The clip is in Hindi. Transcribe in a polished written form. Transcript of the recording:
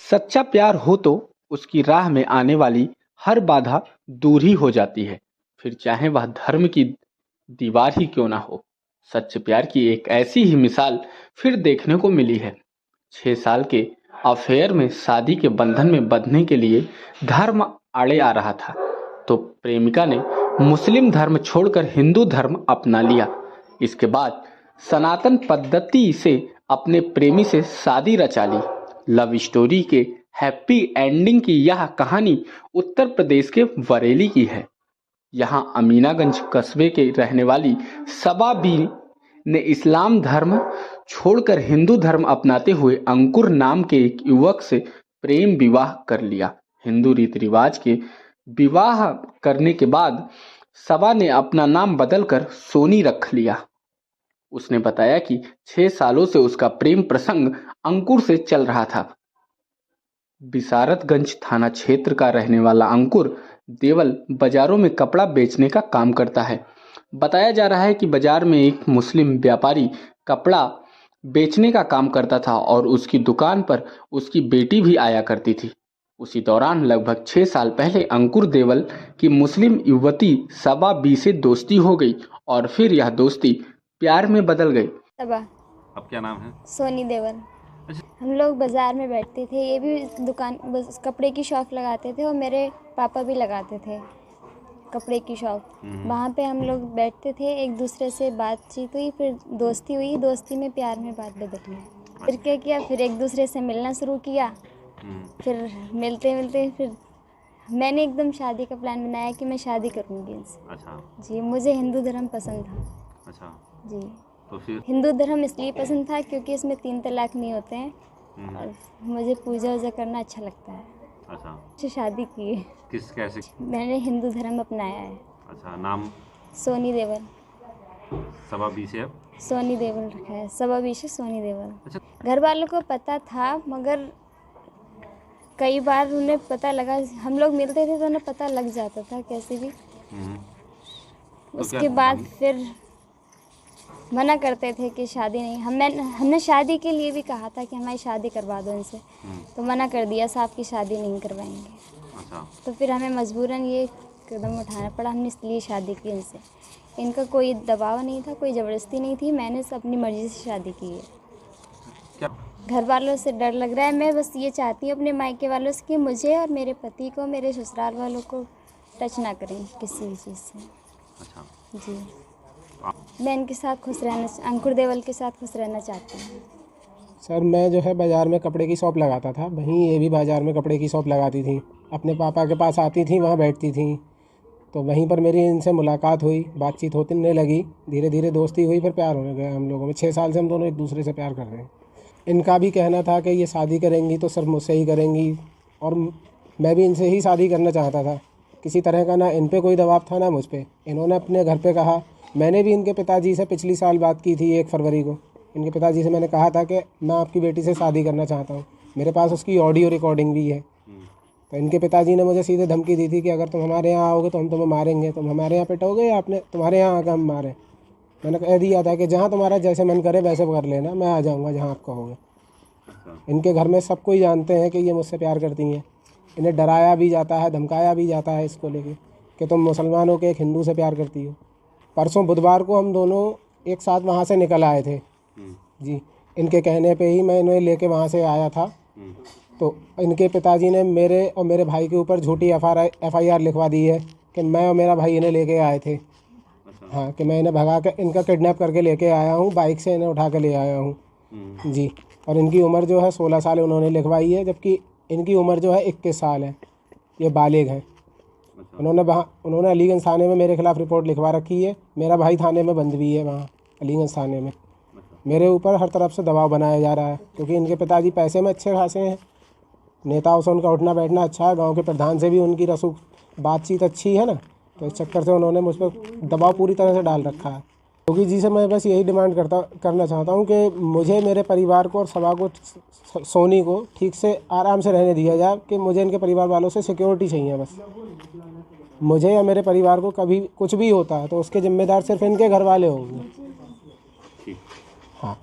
सच्चा प्यार हो तो उसकी राह में आने वाली हर बाधा दूर ही हो जाती है, फिर चाहे वह धर्म की दीवार ही क्यों ना हो। सच्चे प्यार की एक ऐसी ही मिसाल फिर देखने को मिली है। 6 साल के अफेयर में शादी के बंधन में बंधने के लिए धर्म आड़े आ रहा था, तो प्रेमिका ने मुस्लिम धर्म छोड़कर हिंदू धर्म अपना लिया। इसके बाद सनातन पद्धति से अपने प्रेमी से शादी रचा ली। लव स्टोरी के हैप्पी एंडिंग की यह कहानी उत्तर प्रदेश के बरेली की है। यहाँ अमीनागंज कस्बे के रहने वाली सबा बी ने इस्लाम धर्म छोड़कर हिंदू धर्म अपनाते हुए अंकुर नाम के एक युवक से प्रेम विवाह कर लिया। हिंदू रीति रिवाज के विवाह करने के बाद सबा ने अपना नाम बदलकर सोनी रख लिया। उसने बताया कि 6 सालों से उसका प्रेम प्रसंग अंकुर से चल रहा था। बिसारतगंज थाना क्षेत्र का रहने वाला अंकुर देवल बाजारों में कपड़ा बेचने का काम करता है। बताया जा रहा है कि बाजार में एक मुस्लिम व्यापारी कपड़ा बेचने का काम करता था और उसकी दुकान पर उसकी बेटी भी आया करती थी। उसी दौरान लगभग 6 साल पहले अंकुर देवल की मुस्लिम युवती सबा बी से दोस्ती हो गई और फिर यह दोस्ती प्यार में बदल गई। सबा। अब क्या नाम है? सोनी देवल। हम लोग बाज़ार में बैठते थे, ये भी दुकान बस कपड़े की शॉप लगाते थे और मेरे पापा भी लगाते थे कपड़े की शॉप। वहाँ पे हम लोग बैठते थे, एक दूसरे से बातचीत हुई, फिर दोस्ती हुई, दोस्ती में प्यार में बात बदली। फिर क्या किया, फिर एक दूसरे से मिलना शुरू किया। फिर मिलते मिलते फिर मैंने एकदम शादी का प्लान बनाया कि मैं शादी करूँगी इनसे। अच्छा। जी, मुझे हिंदू धर्म पसंद था। अच्छा। जी, तो फिर हिंदू धर्म इसलिए पसंद था क्योंकि इसमें 3 तलाक नहीं होते हैं और मुझे पूजा वूजा करना अच्छा लगता है। अच्छा। मुझे शादी की है। किस कैसे? मैंने हिंदू धर्म अपनाया है। अच्छा। नाम? सोनी देवल। सबा बी से अब? सोनी देवल रखा है, सबा बी से सोनी देवल। अच्छा। घर वालों को पता था मगर कई बार उन्हें पता लगा, हम लोग मिलते थे तो उन्हें पता लग जाता था कैसे भी। तो उसके बाद फिर मना करते थे कि शादी नहीं। हमने शादी के लिए भी कहा था कि हमारी शादी करवा दो इनसे, तो मना कर दिया साहब की शादी नहीं करवाएंगे। अच्छा। तो फिर हमें मजबूरन ये कदम उठाना पड़ा, हमने इसलिए शादी की इनसे। इनका कोई दबाव नहीं था, कोई ज़बरदस्ती नहीं थी, मैंने अपनी मर्ज़ी से शादी की है। क्या घर वालों से डर लग रहा है, मैं बस ये चाहती हूँ अपने मायके वालों से कि मुझे और मेरे पति को, मेरे ससुराल वालों को टच ना करें किसी भी चीज़ से। अच्छा। जी, मैं इनके साथ खुश रहना, अंकुर देवल के साथ खुश रहना चाहती हूँ। सर मैं जो है बाज़ार में कपड़े की शॉप लगाता था, वहीं ये भी बाज़ार में कपड़े की शॉप लगाती थी। अपने पापा के पास आती थी, वहाँ बैठती थी, तो वहीं पर मेरी इनसे मुलाकात हुई, बातचीत होने लगी, धीरे धीरे दोस्ती हुई, फिर प्यार होने गया हम लोगों में। 6 साल से हम दोनों एक दूसरे से प्यार कर रहे हैं। इनका भी कहना था कि ये शादी करेंगी तो सिर्फ मुझसे ही करेंगी और मैं भी इनसे ही शादी करना चाहता था। किसी तरह का ना इन पे कोई दबाव था ना मुझ पे। इन्होंने अपने घर पे कहा, मैंने भी इनके पिताजी से पिछली साल बात की थी 1 फरवरी को। इनके पिताजी से मैंने कहा था कि मैं आपकी बेटी से शादी करना चाहता हूँ। मेरे पास उसकी ऑडियो रिकॉर्डिंग भी है। तो इनके पिताजी ने मुझे सीधे धमकी दी थी कि अगर तुम हमारे यहाँ आओगे तो हम तुम्हें मारेंगे, तुम हमारे यहाँ पिटोगे या आपने तुम्हारे यहाँ आकर हम मारें। मैंने कह दिया था कि जहाँ तुम्हारा जैसे मन करे वैसे कर लेना, मैं आ जाऊँगा जहाँ आप कहोगे। इनके घर में सब कोई जानते हैं कि ये मुझसे प्यार करती हैं। इन्हें डराया भी जाता है, धमकाया भी जाता है इसको लेके कि तुम मुसलमान हो के एक हिंदू से प्यार करती हो। परसों बुधवार को हम दोनों एक साथ वहाँ से निकल आए थे। जी, इनके कहने पे ही मैं इन्हें लेके वहाँ से आया था। तो इनके पिताजी ने मेरे और मेरे भाई के ऊपर झूठी FIR लिखवा दी है कि मैं और मेरा भाई इन्हें लेके आए थे। हाँ, कि मैं इन्हें भगा के इनका किडनैप करके लेके आया हूँ, बाइक से इन्हें उठा के ले आया हूँ। जी, और इनकी उम्र जो है 16 साल उन्होंने लिखवाई है, जबकि इनकी उम्र जो है 21 साल है। ये बालिग हैं। उन्होंने अलीगंज थाने में मेरे खिलाफ़ रिपोर्ट लिखवा रखी है। मेरा भाई थाने में बंद भी है वहाँ अलीगंज थाने में। मेरे ऊपर हर तरफ से दबाव बनाया जा रहा है क्योंकि इनके पिताजी पैसे में अच्छे खासे हैं, नेताओं से उनका उठना बैठना अच्छा है, गांव के प्रधान से भी उनकी बातचीत अच्छी है ना, तो इस चक्कर से उन्होंने मुझ पर दबाव पूरी तरह से डाल रखा है। योगी जी से मैं बस यही डिमांड करना चाहता हूँ कि मुझे, मेरे परिवार को और सभा को, सोनी को ठीक से आराम से रहने दिया जाए कि मुझे इनके परिवार वालों से सिक्योरिटी चाहिए। बस मुझे या मेरे परिवार को कभी कुछ भी होता है तो उसके जिम्मेदार सिर्फ इनके घर वाले होंगे। हाँ।